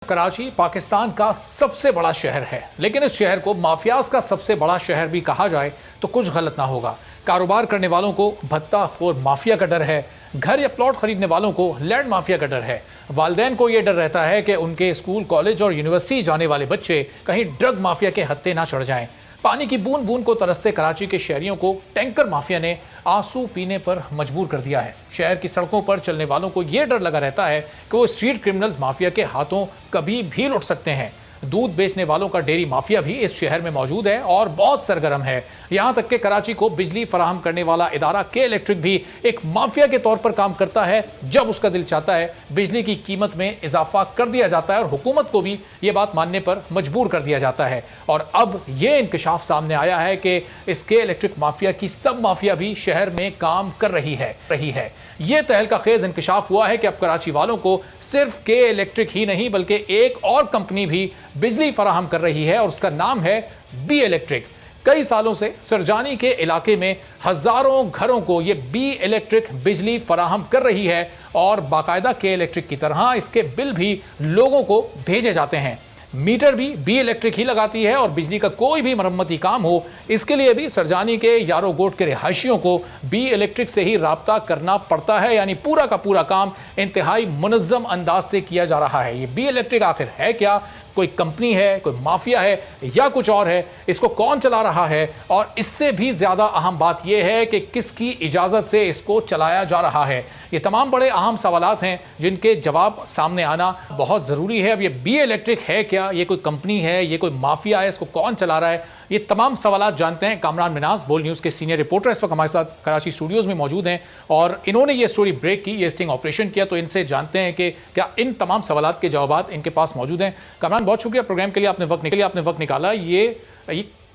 कराची पाकिस्तान का सबसे बड़ा शहर है, लेकिन इस शहर को माफियाज का सबसे बड़ा शहर भी कहा जाए तो कुछ गलत ना होगा। कारोबार करने वालों को भत्ताखोर माफिया का डर है, घर या प्लॉट खरीदने वालों को लैंड माफिया का डर है, वालिदैन को यह डर रहता है कि उनके स्कूल, कॉलेज और यूनिवर्सिटी जाने वाले बच्चे कहीं ड्रग माफिया के हत्थे ना चढ़ जाएं। पानी की बूंद बूंद को तरसते कराची के शहरियों को टैंकर माफिया ने आंसू पीने पर मजबूर कर दिया है। शहर की सड़कों पर चलने वालों को यह डर लगा रहता है कि वो स्ट्रीट क्रिमिनल्स माफिया के हाथों कभी भी लुट सकते हैं। दूध बेचने वालों का डेयरी माफिया भी इस शहर में मौजूद है और बहुत सरगर्म है। यहां तक कि कराची को बिजली फराहम करने वाला इदारा के इलेक्ट्रिक भी एक माफिया के तौर पर काम करता है। जब उसका दिल चाहता है बिजली की कीमत में इजाफा कर दिया जाता है और हुकूमत को भी ये बात मानने पर मजबूर कर दिया जाता है। और अब ये इंकशाफ सामने आया है कि इस के इलेक्ट्रिक माफिया की सब माफिया भी शहर में काम कर रही है। यह तहलका खेज इंकशाफ हुआ है कि अब कराची वालों को सिर्फ के इलेक्ट्रिक ही नहीं बल्कि एक और कंपनी भी बिजली फराहम कर रही है और उसका नाम है बी इलेक्ट्रिक। कई सालों से सरजानी के इलाके में हजारों घरों को यह बी इलेक्ट्रिक बिजली फराहम कर रही है और बाकायदा के इलेक्ट्रिक की तरह इसके बिल भी लोगों को भेजे जाते हैं। मीटर भी बी इलेक्ट्रिक ही लगाती है और बिजली का कोई भी मरम्मती काम हो इसके लिए भी सरजानी के यारो गोट के रिहायशियों को बी इलेक्ट्रिक से ही राब्ता करना पड़ता है। यानी पूरा का पूरा काम इंतहाई मुनज़्ज़म अंदाज से किया जा रहा है। ये बी इलेक्ट्रिक आखिर है क्या? कोई कंपनी है, कोई माफिया है या कुछ और है? इसको कौन चला रहा है? और इससे भी ज्यादा अहम बात यह है कि किसकी इजाजत से इसको चलाया जा रहा है। ये तमाम बड़े अहम सवालात हैं जिनके जवाब सामने आना बहुत जरूरी है। अब ये बी इलेक्ट्रिक है क्या, ये कोई कंपनी है, ये कोई माफिया है, इसको कौन चला रहा है? ये तमाम सवालात जानते हैं कामरान मिनाज, बोल न्यूज़ के सीनियर रिपोर्टर, इस वक्त हमारे साथ कराची स्टूडियोज में मौजूद हैं और इन्होंने ये स्टोरी ब्रेक की, ये स्टिंग ऑपरेशन किया। तो इनसे जानते हैं कि क्या इन तमाम सवालात के जवाब इनके पास मौजूद हैं। कामरान, बहुत शुक्रिया प्रोग्राम के लिए, आपने वक्त निकाला। ये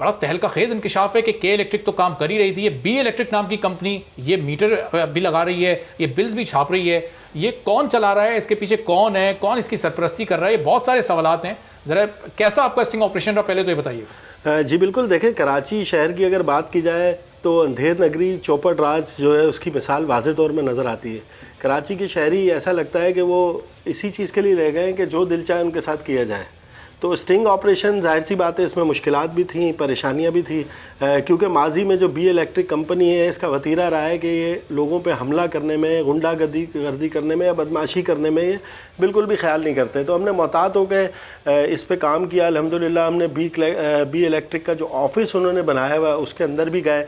बड़ा तहलका खेज इंकशाफ है कि के इलेक्ट्रिक तो काम कर ही रही थी, ये बी इलेक्ट्रिक नाम की कंपनी ये मीटर भी लगा रही है, ये बिल्स भी छाप रही है। ये कौन चला रहा है, इसके पीछे कौन है, कौन इसकी सरपरस्ती कर रहा है? ये बहुत सारे सवालात हैं। जरा कैसा आपका स्टिंग ऑपरेशन रहा, पहले तो ये बताइए। जी बिल्कुल, देखें कराची शहर की अगर बात की जाए तो अंधेर नगरी चौपट राज जो है उसकी मिसाल वाज़े तौर में नज़र आती है। कराची के शहरी ऐसा लगता है कि वो इसी चीज़ के लिए रह गए हैं कि जो दिल चाहे उनके साथ किया जाए। तो स्टिंग ऑपरेशन जाहिर सी बात है इसमें मुश्किलात भी थी, परेशानियां भी थी, क्योंकि माजी में जो बी इलेक्ट्रिक कंपनी है इसका वतीरा रहा है कि ये लोगों पे हमला करने में, गुंडागर्दी करने में या बदमाशी करने में ये बिल्कुल भी ख्याल नहीं करते। तो हमने मोहतात होकर इस पे काम किया। अल्हम्दुलिल्लाह हमने बी इलेक्ट्रिक का जो ऑफिस उन्होंने बनाया हुआ उसके अंदर भी गए।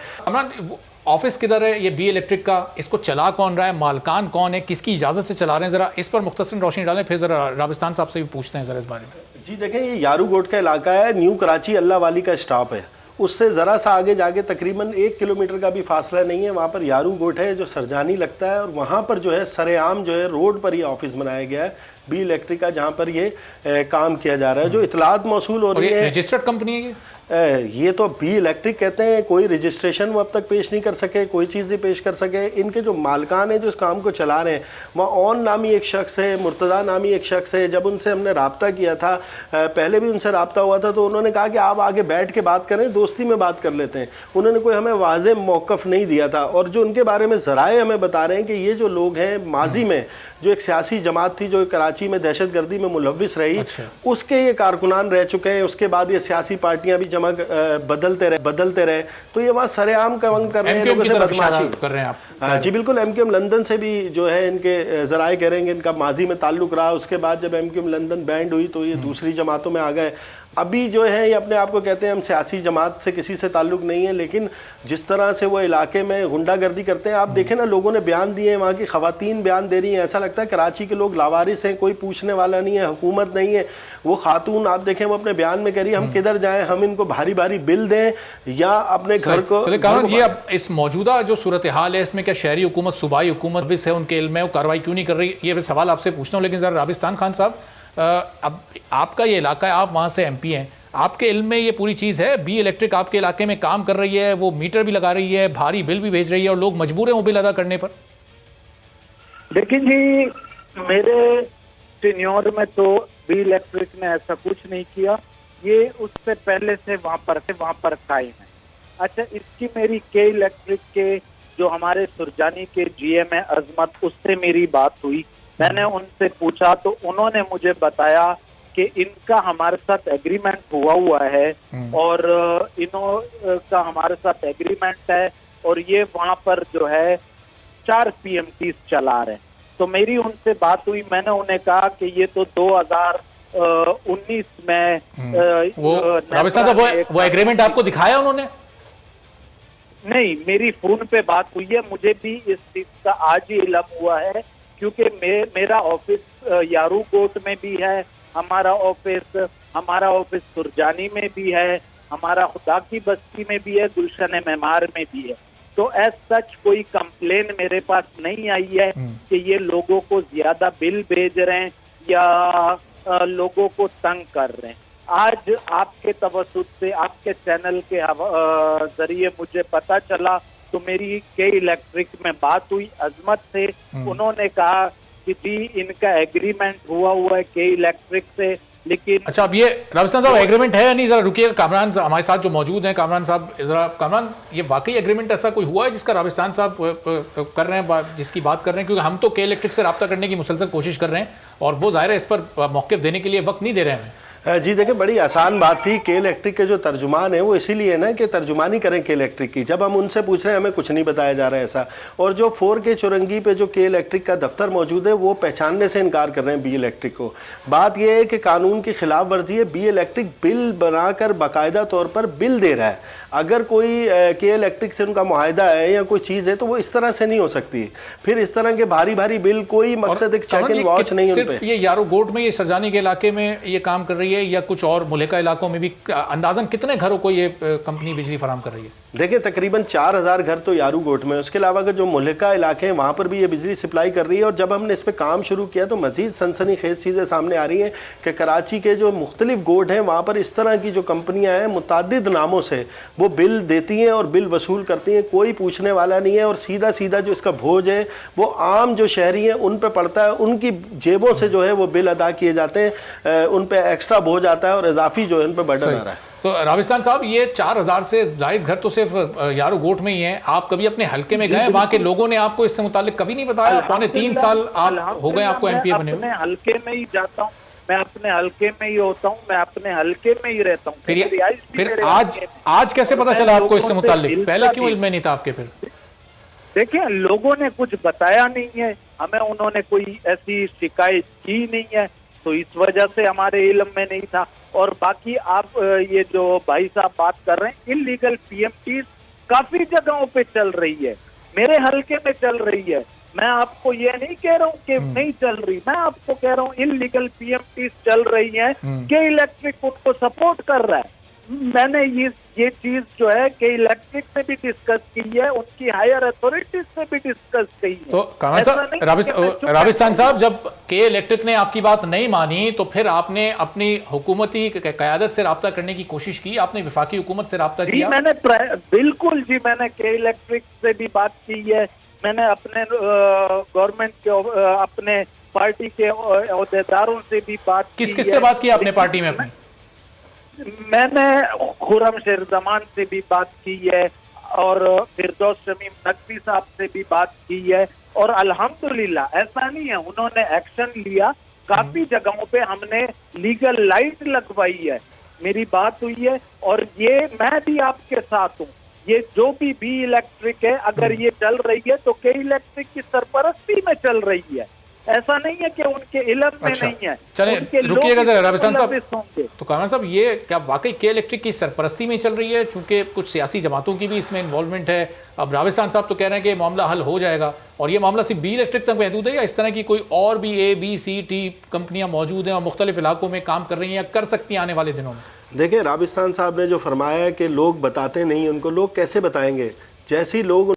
ऑफिस किधर है ये बी इलेक्ट्रिक का? इसको चला कौन रहा है? मालकान कौन है? किसकी इजाज़त से चला रहे हैं? ज़रा इस पर मुख्तसर रोशनी डालें, फिर ज़रा राबिस्तान साहब से भी पूछते हैं ज़रा इस बारे में। जी देखें, ये यारू गोट का इलाका है, न्यू कराची अल्लाह वाली का स्टॉप है। उससे ज़रा सा आगे जाके तकरीबन 1 किलोमीटर का भी फासला नहीं है, वहाँ पर यारू गोट है जो सरजानी लगता है और वहाँ पर जो है सरेआम जो है रोड पर ये ऑफिस बनाया गया है बी इलेक्ट्रिक का, जहाँ पर ये काम किया जा रहा है। जो इतलात मौसूल हो रही है, रजिस्टर्ड कंपनी है ये तो बी इलेक्ट्रिक कहते हैं। कोई रजिस्ट्रेशन वो अब तक पेश नहीं कर सके, कोई चीज़ नहीं पेश कर सके। इनके जो मालकान हैं जो इस काम को चला रहे हैं, वहाँ ओन नामी एक शख्स है, मुर्तज़ा नामी एक शख्स है। जब उनसे हमने रब्ता किया था, पहले भी उनसे रब्ता हुआ था, तो उन्होंने कहा कि आप आगे बैठ के बात करें, दोस्ती में बात कर लेते हैं। उन्होंने कोई हमें वाज़ेह मौक़िफ़ नहीं दिया था। और जो उनके बारे में ज़राए हमें बता रहे हैं कि ये जो लोग हैं माजी में जो एक सियासी जमात थी जो कराची में दहशतगर्दी में मुलव्विस रही, उसके ये कारकुनान रह चुके हैं। उसके बाद ये सियासी पार्टियां भी बदलते रहे। तो ये वहाँ सरेआम काम कर रहे हैं, लोगों से बदमाशी कर रहे हैं आप। जी बिल्कुल, MQM लंदन से भी जो है इनके ज़राए करेंगे इनका माजी में ताल्लुक़ रहा। उसके बाद जब MQM लंदन बैंड हुई तो ये दूसरी जमातों में आ गए। अभी जो है ये अपने आप को कहते हैं हम सियासी जमात से किसी से ताल्लुक़ नहीं है, लेकिन जिस तरह से वो इलाके में गुंडागर्दी करते हैं, आप देखें ना, लोगों ने बयान दिए हैं, वहाँ की ख़वातीन बयान दे रही हैं। ऐसा लगता है कराची के लोग लावारिस हैं, कोई पूछने वाला नहीं है, हुकूमत नहीं है। वो खातून आप देखें वो अपने बयान में कह रही है हम किधर जाएं, हम इनको भारी भारी बिल दें या अपने घर को। ये अब इस मौजूदा जो सूरत हाल है इसमें क्या शहरी हुकूमत, सूबाई हुकूमत भी है उनके इल्म में, वो कार्रवाई क्यों नहीं कर रही? ये सवाल आपसे पूछता हूँ। लेकिन ज़रा राबिस्तान खान साहब, अब आपका ये इलाका है, आप वहाँ से MP हैं, आपके इल्म में ये पूरी चीज़ है? बी इलेक्ट्रिक आपके इलाके में काम कर रही है, वो मीटर भी लगा रही है, भारी बिल भी भेज रही है और लोग मजबूर हैं वो बिल अदा करने पर? लेकिन जी मेरे टेन्योर में तो बी इलेक्ट्रिक ने ऐसा कुछ नहीं किया। ये उससे पहले से वहाँ पर कायम है। अच्छा, इसकी मेरी के इलेक्ट्रिक के जो हमारे सुरजानी के GM है अजमत, उससे मेरी बात हुई। मैंने उनसे पूछा तो उन्होंने मुझे बताया कि इनका हमारे साथ एग्रीमेंट हुआ है और का हमारे साथ एग्रीमेंट है और ये वहां पर जो है 4 PMTs चला रहे हैं। तो मेरी उनसे बात हुई, मैंने उन्हें कहा कि ये तो 2019 में वो राबिस्तान साहब वो एग्रीमेंट आपको दिखाया उन्होंने? नहीं, मेरी फोन पे बात हुई है। मुझे भी इस चीज का आज ही इल्म हुआ है क्योंकि मेरा ऑफिस यारूकोट में भी है, हमारा ऑफिस सुरजानी में भी है, हमारा खुदा की बस्ती में भी है, गुलशन मेमार में भी है। तो एज सच कोई कंप्लेन मेरे पास नहीं आई है कि ये लोगों को ज्यादा बिल भेज रहे हैं या लोगों को तंग कर रहे हैं। आज आपके तवसुत से, आपके चैनल के जरिए मुझे पता चला, तो मेरी के इलेक्ट्रिक में बात हुई अजमत से। उन्होंने कहा कि जी इनका एग्रीमेंट हुआ है के इलेक्ट्रिक से, लेकिन अच्छा अब ये राबिस्तान साहब एग्रीमेंट है या नहीं, जरा रुकिए। कामरान हमारे साथ जो मौजूद हैं, कामरान साहब जरा, कामरान ये वाकई एग्रीमेंट ऐसा कोई हुआ है जिसका राबिस्तान साहब कर रहे हैं, जिसकी बात कर रहे हैं? क्योंकि हम तो के इलेक्ट्रिक से रब्ता करने की मुसलसल कोशिश कर रहे हैं और वो ज़ाहिर है इस पर मौक़िफ़ देने के लिए वक्त नहीं दे रहे हैं। जी देखिए, बड़ी आसान बात थी। के इलेक्ट्रिक के जो तर्जुमान है वो इसीलिए ना कि तर्जुमानी करें के इलेक्ट्रिक की। जब हम उनसे पूछ रहे हैं हमें कुछ नहीं बताया जा रहा है ऐसा, और जो 4K चुरंगी पे जो के इलेक्ट्रिक का दफ्तर मौजूद है वो पहचानने से इनकार कर रहे हैं बी इलेक्ट्रिक को। बात यह है कि कानून की खिलाफ वर्जी है। बी इलेक्ट्रिक बिल बनाकर बाकायदा तौर पर बिल दे रहा है। अगर कोई के इलेक्ट्रिक से उनका मुआहदा है या कोई चीज़ है तो वो इस तरह से नहीं हो सकती। फिर इस तरह के भारी भारी बिल, कोई मकसद एक चेक एंड वॉच नहीं उन पे। ये यारूकोट में, ये सरजानी के इलाके में ये काम कर रही है या कुछ और मुल्का इलाकों में भी? अंदाजन कितने घरों को ये कंपनी बिजली फराहम कर रही है? देखिए तकरीबन 4000 घर तो यारूकोट में, उसके अलावा अगर जो मुल्का इलाके हैं वहाँ पर भी ये बिजली सप्लाई कर रही है। और जब हमने इस पर काम शुरू किया तो मज़ीद सनसनीखेज चीज़ें सामने आ रही हैं कि कराची के जो मुख्तलिफ गोड हैं वहाँ पर इस तरह की जो कंपनियाँ हैं मुतअद्दिद नामों से वो बिल देती हैं और बिल वसूल करती हैं। कोई पूछने वाला नहीं है और सीधा सीधा जो इसका बोझ है वो आम जो शहरी हैं उन पर पड़ता है। उनकी जेबों से जो है वो बिल अदा किए जाते हैं, उन पर एक्स्ट्रा बोझ आता है और इजाफी जो है उन पर बर्डन आ रहा है। तो राबिस्तान साहब, ये 4000 से जायद घर तो सिर्फ यारूकोट में ही हैं। आप कभी अपने हल्के में गए? वहाँ के लोगों ने आपको इससे मुतालिक कभी नहीं बताया? पौने 3 साल आप हो गए आपको एमपीए बने हुए। मैं हल्के में ही जाता हूँ, मैं अपने हल्के में ही होता हूँ, मैं अपने हल्के में ही रहता हूँ। फिर आज कैसे पता चला आपको इससे मुतालिक? पहले क्यों इल्म में नहीं था आपके? फिर देखिए, लोगों ने कुछ बताया नहीं है हमें, उन्होंने कोई ऐसी शिकायत की नहीं है, तो इस वजह से हमारे इल्म में नहीं था। और बाकी आप ये जो भाई साहब बात कर रहे हैं, इलीगल PMTs काफी जगहों पे चल रही है, मेरे हल्के में चल रही है। मैं आपको ये नहीं कह रहा हूँ कि नहीं चल रही, मैं आपको कह रहा हूँ इलीगल PMTs चल रही है कि इलेक्ट्रिक उनको सपोर्ट कर रहा है। मैंने ये चीज जो है कि इलेक्ट्रिक से भी डिस्कस की है, उनकी हायर अथॉरिटीज से भी डिस्कस की है। तो राबिस्तान साहब, जब के इलेक्ट्रिक ने आपकी बात नहीं मानी तो फिर आपने अपनी हुकूमती क़यादत से रब्ता करने की कोशिश की? आपने वफाकी हुकूमत से रब्ता किया? मैंने बिल्कुल जी, मैंने के इलेक्ट्रिक से भी बात की है, मैंने अपने गवर्नमेंट के अपने पार्टी के अहदेदारों से भी बात की। किस से बात की आपने पार्टी में अपनी? मैंने खुर्रम शेरजमान से भी बात की है और फिरदौस शमीम नकवी साहब से भी बात की है, और अल्हम्दुलिल्लाह ऐसा नहीं है, उन्होंने एक्शन लिया। काफी जगहों पे हमने लीगल लाइट लगवाई है, मेरी बात हुई है। और ये मैं भी आपके साथ हूँ, ये जो भी इलेक्ट्रिक है अगर ये चल रही है तो के इलेक्ट्रिक की सरपरस्ती में चल रही है, ऐसा नहीं है कि उनके इल्म में नहीं है। चलिए रुकिएगा जरा राबिस्तान साहब। तो कामरान साहब, ये क्या वाकई के इलेक्ट्रिक की सरपरस्ती में चल रही है? चूंकि कुछ सियासी जमातों की भी इसमें इन्वॉल्वमेंट है। अब राबिस्तान साहब तो कह रहे हैं कि मामला हल हो जाएगा, और ये मामला सिर्फ बी इलेक्ट्रिक तक महदूद है या इस तरह की कोई और भी A-B-C-T कंपनियां मौजूद हैं और मुख्तलिफ इलाकों में काम कर रही हैं या कर सकती हैं आने वाले दिनों में? देखिए, राबिस्तान साहब ने जो फरमाया है कि लोग बताते नहीं, उनको लोग कैसे बताएंगे? जैसे ही लोग